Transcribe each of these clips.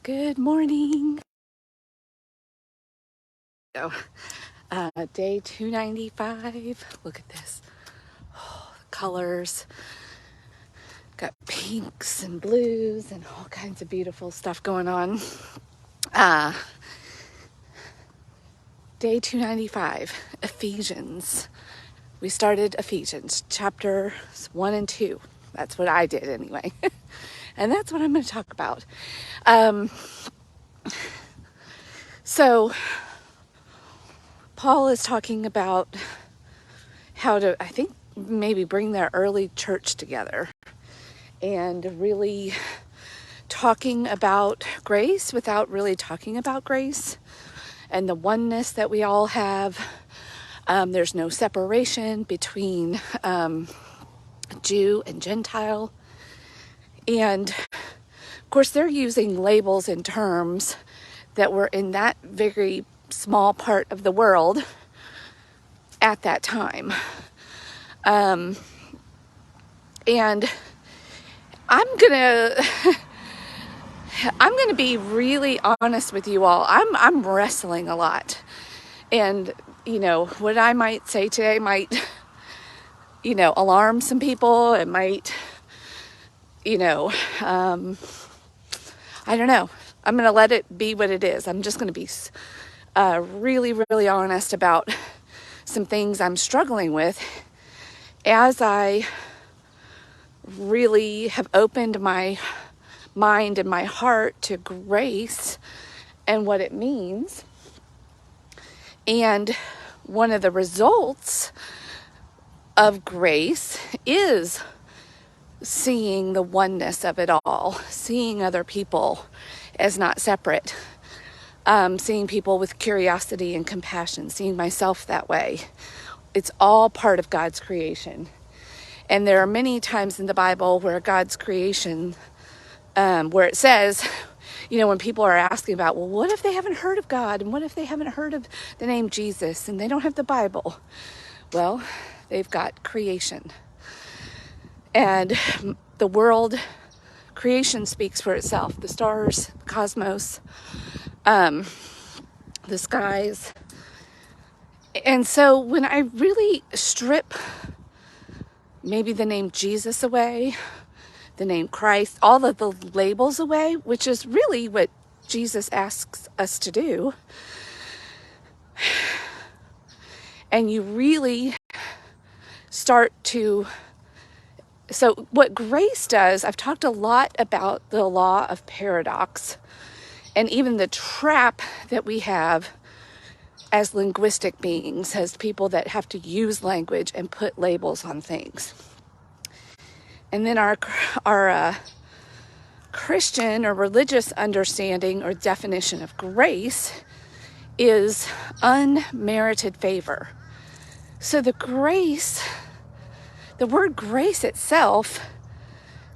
Good morning. So, day 295. Look at this. Oh, the colors. Got pinks and blues and all kinds of beautiful stuff going on. Day 295, Ephesians. We started Ephesians, chapters 1 and 2. That's what I did anyway. And that's what I'm going to talk about. So, Paul is talking about how to, I think, maybe bring their early church together and really talking about grace without really talking about grace and the oneness that we all have. There's no separation between Jew and Gentile. And of course, they're using labels and terms that were in that very small part of the world at that time. And I'm gonna be really honest with you all. I'm wrestling a lot. And, what I might say today might, alarm some people. It might, I don't know. I'm going to let it be what it is. I'm just going to be really, really honest about some things I'm struggling with as I really have opened my mind and my heart to grace and what it means. And one of the results of grace is seeing the oneness of it all, seeing other people as not separate, seeing people with curiosity and compassion, seeing myself that way. It's all part of God's creation. And there are many times in the Bible where God's creation, where it says, when people are asking about, well, what if they haven't heard of God? And what if they haven't heard of the name Jesus and they don't have the Bible? Well, they've got creation. And the world, creation speaks for itself. The stars, the cosmos, the skies. And so when I really strip maybe the name Jesus away, the name Christ, all of the labels away, which is really what Jesus asks us to do, and you really start to... So what grace does, I've talked a lot about the law of paradox and even the trap that we have as linguistic beings, as people that have to use language and put labels on things. And then our Christian or religious understanding or definition of grace is unmerited favor. So the word grace itself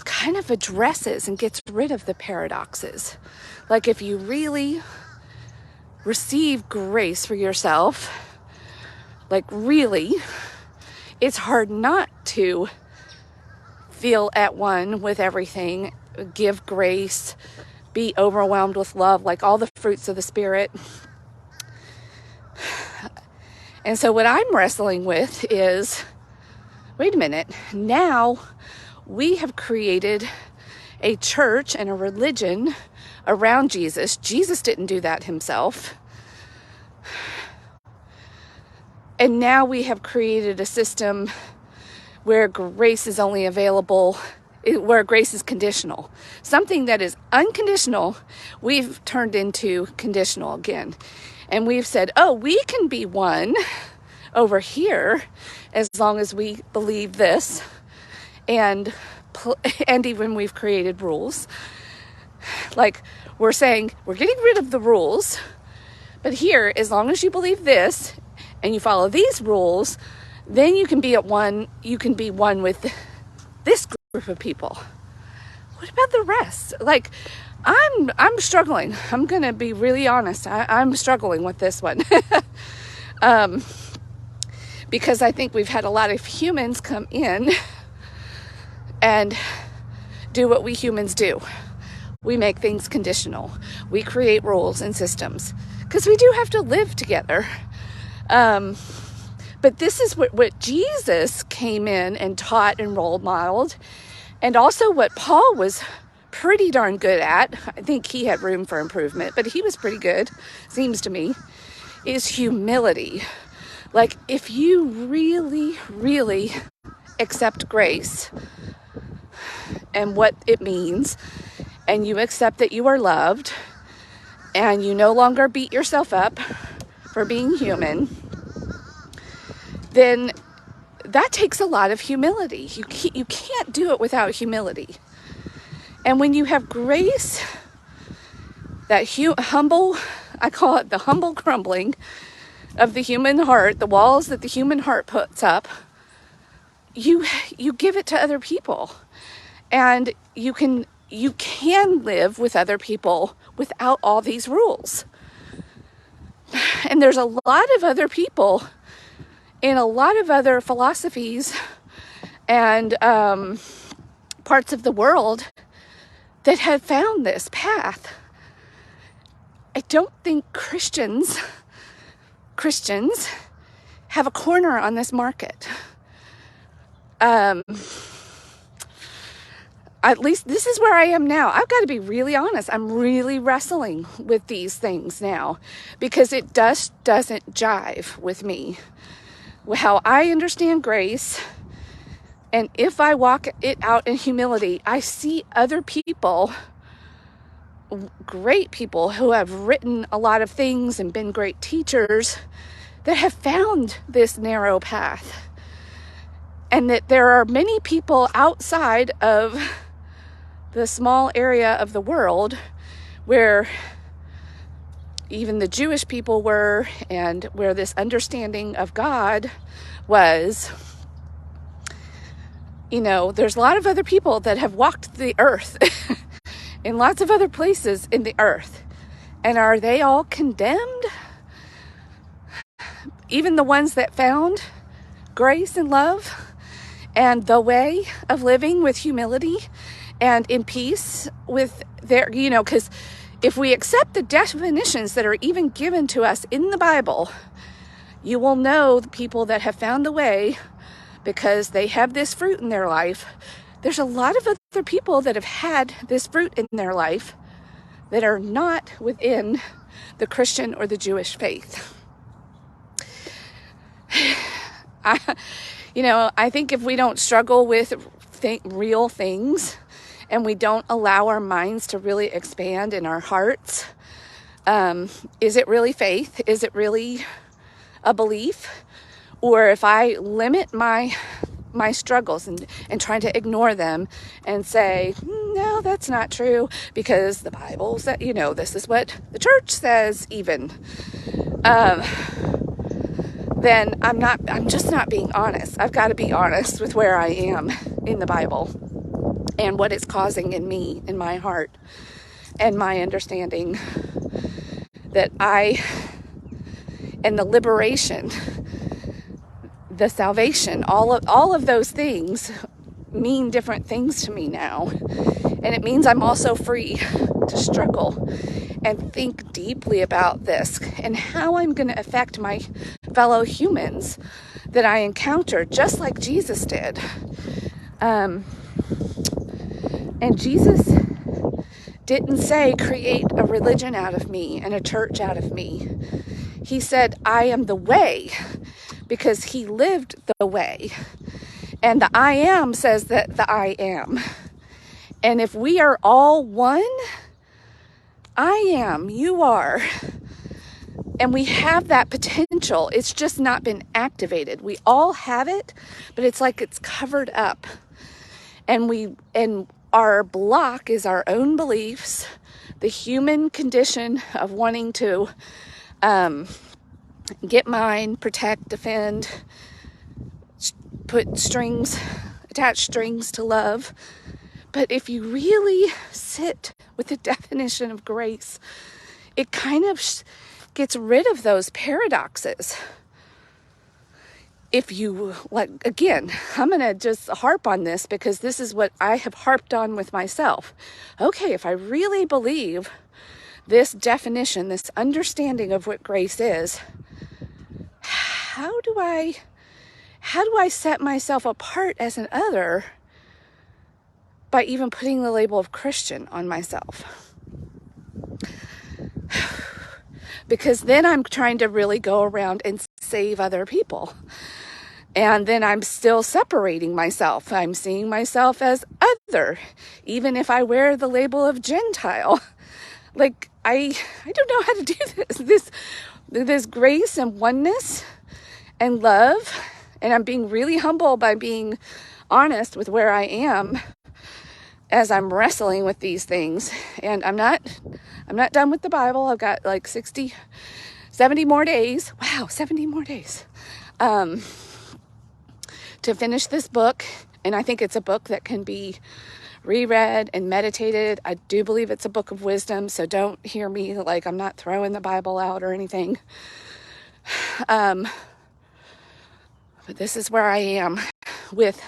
kind of addresses and gets rid of the paradoxes. Like if you really receive grace for yourself, like really, it's hard not to feel at one with everything, give grace, be overwhelmed with love, like all the fruits of the Spirit. And so what I'm wrestling with is, wait a minute, now we have created a church and a religion around Jesus. Jesus didn't do that himself. And now we have created a system where grace is only available, where grace is conditional. Something that is unconditional, we've turned into conditional again. And we've said, oh, we can be one over here as long as we believe this. And even we've created rules. Like we're saying, we're getting rid of the rules. But here, as long as you believe this and you follow these rules, then you can be one with this group of people. What about the rest? Like, I'm struggling. I'm going to be really honest. I'm struggling with this one. Because I think we've had a lot of humans come in and do what we humans do. we make things conditional. We create rules and systems because we do have to live together. But this is what Jesus came in and taught and role modeled, and also what Paul was pretty darn good at. I think he had room for improvement, but he was pretty good, seems to me, is humility. Like, if you really, really accept grace and what it means, and you accept that you are loved, and you no longer beat yourself up for being human, then that takes a lot of humility. You can't do it without humility. And when you have grace, that humble, I call it the humble crumbling of the human heart, the walls that the human heart puts up, you give it to other people. And you can live with other people without all these rules. And there's a lot of other people in a lot of other philosophies and parts of the world that have found this path. I don't think Christians have a corner on this market. At least this is where I am now. I've got to be really honest. I'm really wrestling with these things now because it just doesn't jive with me. How I understand grace, and if I walk it out in humility, I see other people, great people who have written a lot of things and been great teachers that have found this narrow path. And that there are many people outside of the small area of the world where even the Jewish people were, and where this understanding of God was. There's a lot of other people that have walked the earth in lots of other places in the earth. And are they all condemned? Even the ones that found grace and love and the way of living with humility and in peace with their, because if we accept the definitions that are even given to us in the Bible, you will know the people that have found the way because they have this fruit in their life. There's a lot of other people that have had this fruit in their life that are not within the Christian or the Jewish faith. I think if we don't struggle with real things, and we don't allow our minds to really expand in our hearts, is it really faith? Is it really a belief? Or if I limit my struggles and trying to ignore them and say, no, that's not true, because the Bible said, this is what the church says even, then I'm just not being honest. I've got to be honest with where I am in the Bible and what it's causing in me, in my heart, and my understanding that and the liberation, the salvation, all of those things mean different things to me now. And it means I'm also free to struggle and think deeply about this and how I'm going to affect my fellow humans that I encounter, just like Jesus did. And Jesus didn't say, create a religion out of me and a church out of me. He said, I am the way, because he lived the way. And the I am says that the I am. And if we are all one, I am, you are. And we have that potential. It's just not been activated. We all have it, but it's like it's covered up. And our block is our own beliefs, the human condition of wanting to get mine, protect, defend, attach strings to love. But if you really sit with the definition of grace, it kind of gets rid of those paradoxes. if you, like, again, I'm going to just harp on this because this is what I have harped on with myself. Okay, if I really believe this definition, this understanding of what grace is, how do I set myself apart as an other by even putting the label of Christian on myself? Because then I'm trying to really go around and save other people. And then I'm still separating myself. I'm seeing myself as other, even if I wear the label of Gentile. Like, I don't know how to do this grace and oneness and love. And I'm being really humble by being honest with where I am as I'm wrestling with these things. And I'm not done with the Bible. I've got like 70 more days. Wow, 70 more days. To finish this book, and I think it's a book that can be reread and meditated. I do believe it's a book of wisdom, so don't hear me like I'm not throwing the Bible out or anything. But this is where I am with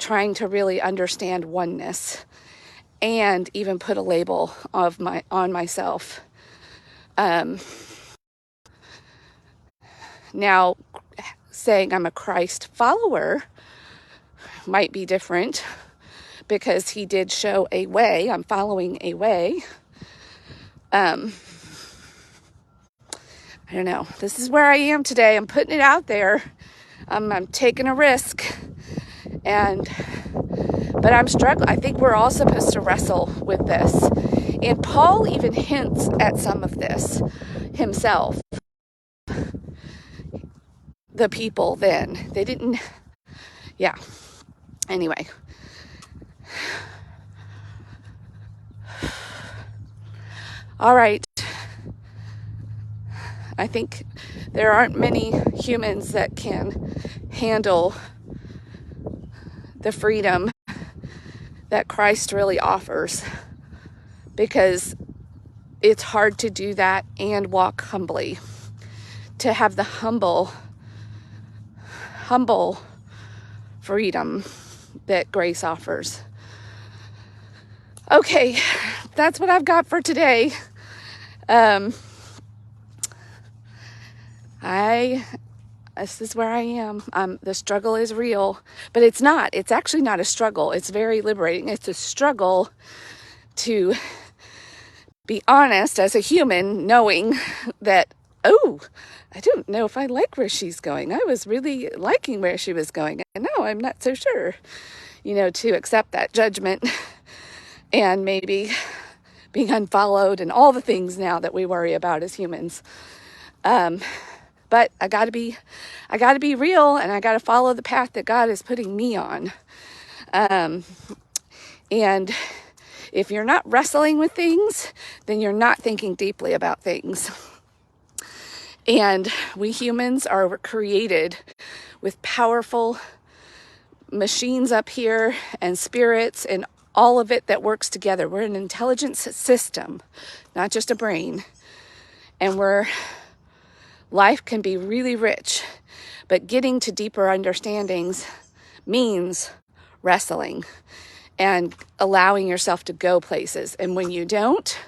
trying to really understand oneness and even put a label on myself. Now, saying I'm a Christ follower might be different because he did show a way. I'm following a way. I don't know. This is where I am today. I'm putting it out there. I'm taking a risk, but I'm struggling. I think we're all supposed to wrestle with this. And Paul even hints at some of this himself. The people then, they didn't, yeah. Anyway. All right. I think there aren't many humans that can handle the freedom that Christ really offers, because it's hard to do that and walk humbly, to have the humble freedom that grace offers. Okay, that's what I've got for today. This is where I am. The struggle is real, but it's not. It's actually not a struggle. It's very liberating. It's a struggle to be honest as a human, knowing that, oh, I don't know if I like where she's going. I was really liking where she was going, and now I'm not so sure. To accept that judgment and maybe being unfollowed and all the things now that we worry about as humans. But I gotta be real, and I gotta follow the path that God is putting me on. And if you're not wrestling with things, then you're not thinking deeply about things. And we humans are created with powerful machines up here and spirits and all of it that works together. We're an intelligence system, not just a brain. And life can be really rich, but getting to deeper understandings means wrestling and allowing yourself to go places. And when you don't,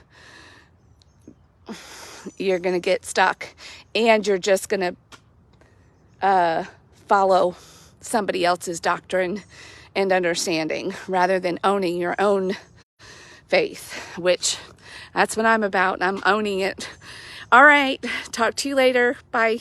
you're going to get stuck, and you're just going to follow somebody else's doctrine and understanding rather than owning your own faith, which that's what I'm about. I'm owning it. All right. Talk to you later. Bye.